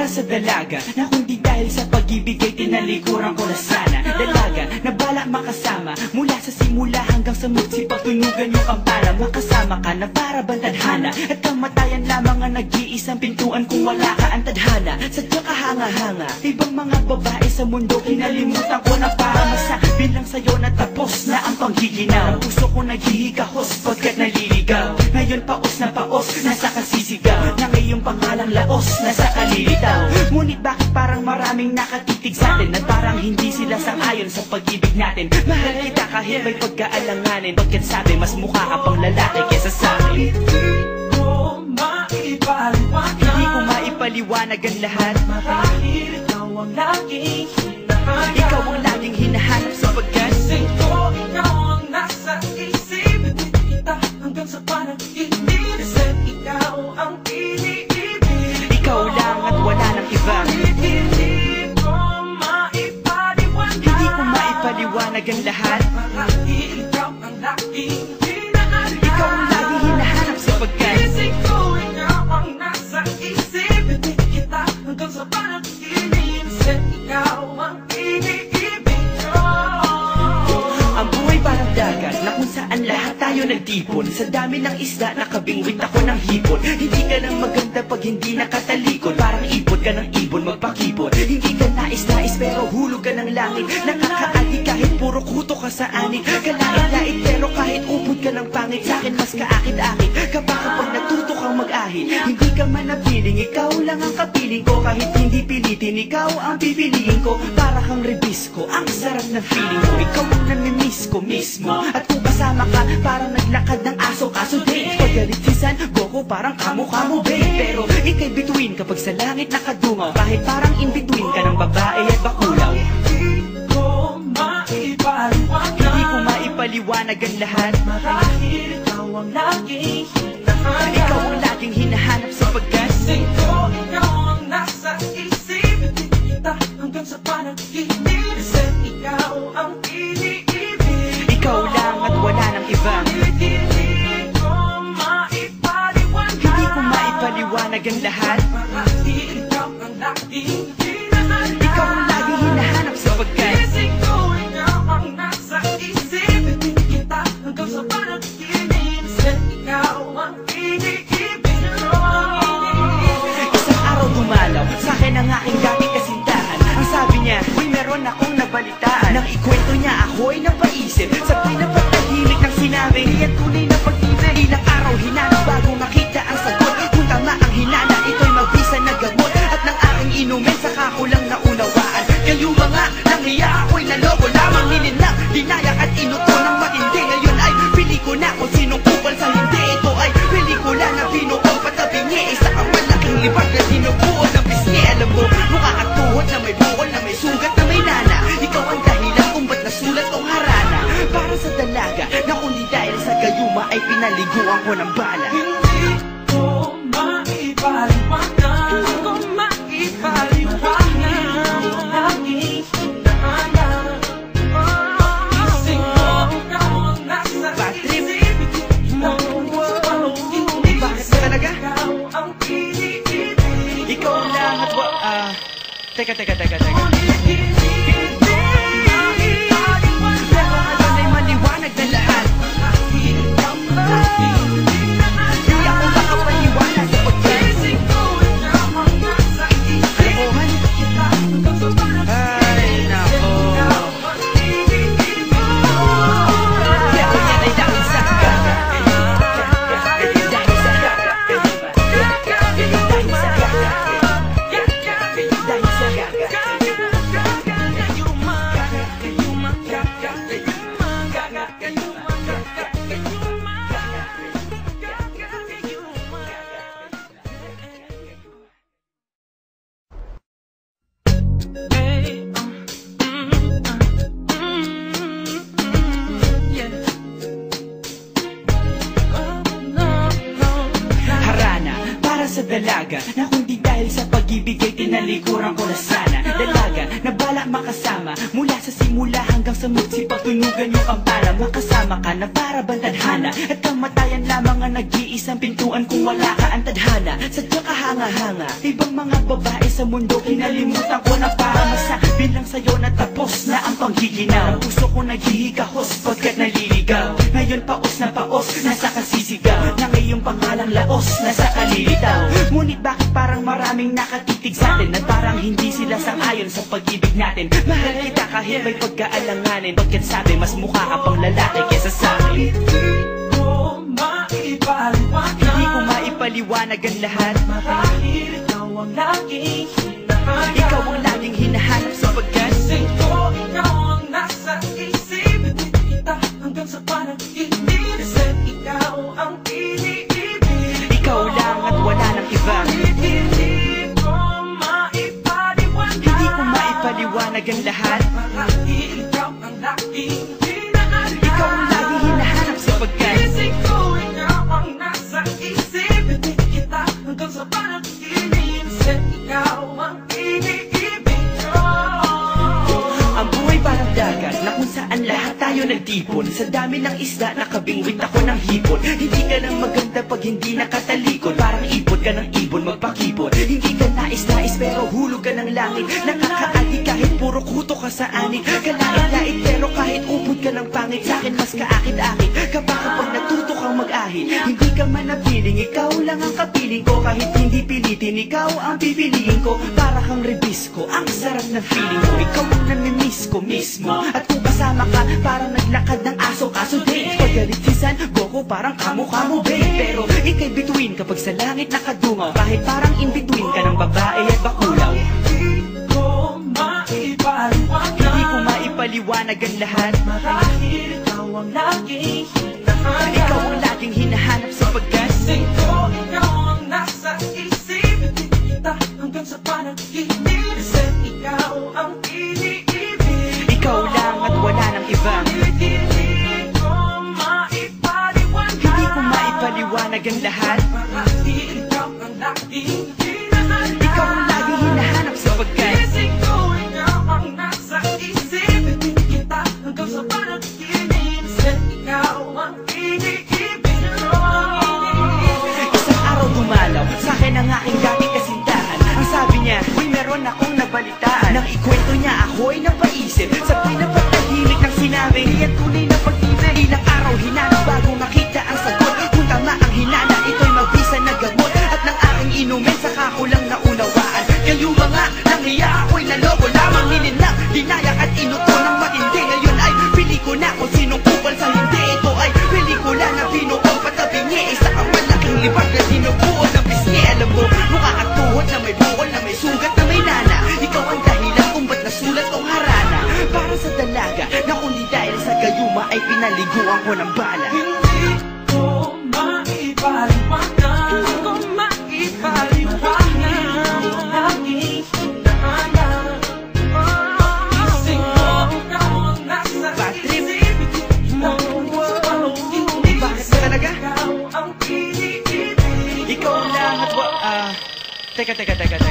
Sa dalaga na kundi dahil sa pag-ibig ay tinalikuran ko na sana. Dalaga na balak makasama mula sa simula hanggang sa magsipagtunugan yung kampala. Makasama ka na para bantadhana at kamatayan lamang ang nag-iisang pintuan kung wala ka ang tadhana. Sadya ka hanga-hanga, ibang mga babae sa mundo kinalimutan ko na para masabi lang sa'yo na tapos na ang panggiginaw. Puso ko naghihikahos pagkat naliligaw. Ngayon paos na paos, nasa kasisigaw na ngayong pangalang laos, nasa kalilitaw. Ngunit bakit parang maraming nakatitig sa atin at parang hindi sila sang-ayon sa pag-ibig natin. Mahal kita kahit may pagkaalanganin, pagkat sabi mas mukha ka pang lalaki kesa sa'kin. Hindi ko maipaliwanag ang lahat. Marahil ikaw ang laging hinahanap. Ikaw ang laging hinahanap sapagkat ikaw ang nasa isip. Kita hanggang sa panaginip. Kasi ikaw ang iniibig. ikaw lang at wala nang iba. Hindi ko maipaliwanag. Hindi ko maipaliwanag ang lahat. Marahil ikaw ang laging hinahanap. Ikaw ang laging hinahanap sapagkat ikaw ang nasa isip. Kita hanggang sa panaginip. Kasi ikaw ang iniibig ko. ang buhay parang dagat na kung saan lahat tayo nagtipon. Sa dami ng isda nakabingwit ako ng hipon. Hindi ka lang maganda pag hindi nakatalikod. Parang ipon ka ng ibon magpakipon. Hindi ka nais-nais pero hulog ka ng langit. Nakakaadi kahit puro kuto ka sa anik. Kalait-lait pero kahit upod ka ng pangit. Sa'kin mas kaakit-akit ka pa kapag natuto kang mag-ahit. Hindi ka man napiling, ikaw lang ang kapiling ko. Kahit hindi pilitin, ikaw ang pipiliin ko. Para kang rebisco, ang sarap ng feeling mo. Ikaw ang namimiss ko mismo. At kung kasama ka, parang naglakad ng aso. Kaso date, pagalit si San Goku, parang kamo-kamo babe. Pero ika'y bituin kapag sa langit nakadungaw. Kahit parang in-between ka ng babae at bakulaw. Hindi ko maipaliwanag. Hindi ko maipaliwanag ang lahat. Marahil ikaw ang laging hinahanap. Ikaw ang laging hinahanap sapagkat ikaw ang nasa isip. Kita hanggang sa panaginip. Kasi ikaw ang iniibig. ikaw lang at wala nang iba. Hindi ko maipaliwanag. Hindi ko maipaliwanag ang lahat. Marahil ikaw ang laging hinahanap. Ikaw ang laging hinahanap sapagkat ikaw ang nasa isip. Kita hanggang sa panaginip. Kasi ikaw ang iniibig ko. isang araw dumalaw sa'kin ang aking dating kasintahan. Ang sabi niya, uy meron akong nabalitaan. Nang ikwento niya ako'y napaisip. Sabay na pagtahimik ng sinabi, yan tunay na pag-ibig. Ilang araw hinanap bago makita ang sagot. Kung tama ang hinala, ito'y mabisa na gamot. At nang aking inumin, saka ko lang naunawaan. Kayo mga nanghiya, ako'y naloko lamang. Nilinang, dinayak at inuto ng matindi. Ngayon ay pili ko na kung sinong kupal sa hindi. Ito ay pelikula na binuong patabingi. Isa kang malaking libag na sinubuon ng pisngi. Alam mo, mukha kang tuhod na may bukol, na may sugat, na may nana. Ikaw ang dahilan kung ba't nasulat tong harana. Para sa dalaga na kundi dahil sa gayuma ay pinaliguan ko ng bala. Hindi ko maipaliwanag. Hindi ko maipaliwanag. Laging hinahanap. Kasi ikaw ang nasa Patrick. isip. Kita hanggang sa panaginip. Bakit ba talaga? Ikaw ang iniibig. Ikaw lang at Teka. Ngayon ay maliwanag na lahat. Hindi ako makapaliwanag sapagkat kalokohan. Ay, nako. Pero yan ay dahil sa gaga. Dahil sa gaga. Dahil sa gaga. Dahil sa gaga. Harana, para sa dalaga na kundi dahil sa pag-ibig ay tinalikuran ko na sana. Dalaga, na bala wala makasama. Mula sa simula hanggang sa magsipagtunugan yung kampana. Makasama ka na para bang tadhana, at kamatayan lamang ang nag-iisang pintuan kung wala ka ang tadhana. Sadya ka hanga-hanga, ibang mga babae sa mundo kinalimutan ko na para masabi lang sa'yo na tapos na ang panggiginaw. Puso ko naghihikahos pagkat naliligaw. Ngayon paos na paos, nasa kasisigaw. Na ngayong pangalang laos, nasa kalilitaw. Ngunit bakit parang maraming nakatitig sa atin, at parang hindi sila sang-ayon sa pag-ibig natin. Mahal kita kahit may pagkaalanganin, pagkat sabi mas mukha ka pang lalaki kesa sa'kin. Hindi ko maipaliwanag ang lahat. Marahil ikaw ang laging hinahanap. Ikaw ang laging hinahanap sapagkat Gising ko, ikaw ang nasa isip. Ibig kita hanggang sa panaginip. Kasi ikaw ang iniibig. ikaw lang at wala nang iba. Hindi ko maipaliwanag. Hindi ko maipaliwanag ang lahat. Marahil ikaw ang laging hinahanap. Ikaw ang laging hinahanap sapagkat Gising ko, ikaw ang nasa isip. Ibig kita hanggang sa panaginip. Kasi ikaw ang iniibig ko. ang buhay parang dagat na kung saan lahat tayo nagtipon. Sa dami ng isda nakabingwit ako ng hipon. Hindi ka lang maganda pag hindi nakatalikod. Parang ipon ka ng ibon magpakipon. Hindi ka nais-nais pero hulog ka ng langit. Nakakaagi kahit puro kuto ka sa anik. Kalait-lait pero kahit upod ka ng pangit. Sa'kin mas kaakit-akit ka pa kapag natuto kang mag-ahit. Hindi ka man napiling, ikaw lang ang kapiling ko. Kahit hindi pilitin, ikaw ang pipiliin ko. Para kang rebisco, ang sarap ng feeling mo. Ikaw ang namimiss ko mismo. At kung kasama ka, parang naglakad ng aso. Kaso date, pagalit si San Goku, parang kamo-kamo babe. Pero ika'y between kapag sa langit nakadungaw. Kahit parang in-between ka ng babae at bakulaw. Hindi ko maipaliwanag. Hindi ko maipaliwanag ang lahat. Marahil ikaw ang laging hinahanap. Ikaw ang laging hinahanap sapagkat Gising ko, ikaw ang nasa isip. Ibig kita hanggang sa panaginip. Kasi ikaw ang iniibig. ikaw lang at wala nang iba. Hindi ko maipaliwanag. Hindi ko maipaliwanag ang lahat. Marahil ikaw ang laging hinahanap. Ikaw ang laging hinahanap sapagkat Gising ko, ikaw ang nasa isip. Ibig kita hanggang sa panaginip. Kasi ikaw ang iniibig ko. isang araw dumalaw sa'kin ang aking dating kasintahan. Ang sabi niya, uy meron akong nabalitaan. Nang ikwento niya ako'y napaisip. Sa pinapatahimik ng sinabi, yan tunay na pag-ibig. Ilang araw hinanap bago makita ang sagot. Kung tama ang hinana, ito'y mabisa na gamot. At nang aking inumin, saka ko lang naunawaan. Kayo mga nanghiya, ako'y naloko lamang. Nilinang, dinayak at inuto ng matindi. Ngayon ay pili ko na kung sinong kupal sa hindi. Ito ay pelikula na binuong patabingi. Isa kang malaking libag na sinubuon ng pisngi. Alam mo, mukha kang tuhod na may bukol, na may sugat, na may nana. Ikaw ang dahilan kung ba't nasulat tong harana. Para sa dalaga, na kundi dahil sa gayuma ay pinaliguan ko ng bala. Hindi ko maipaliwanag. Hindi ko maipaliwanag. Laging hinahanap. Gising ko, ikaw ang nasa Bad trip. isip. Ibig kita hanggang sa panaginip. Bakit ba talaga? Ikaw ang iniibig. Ikaw lang at teka.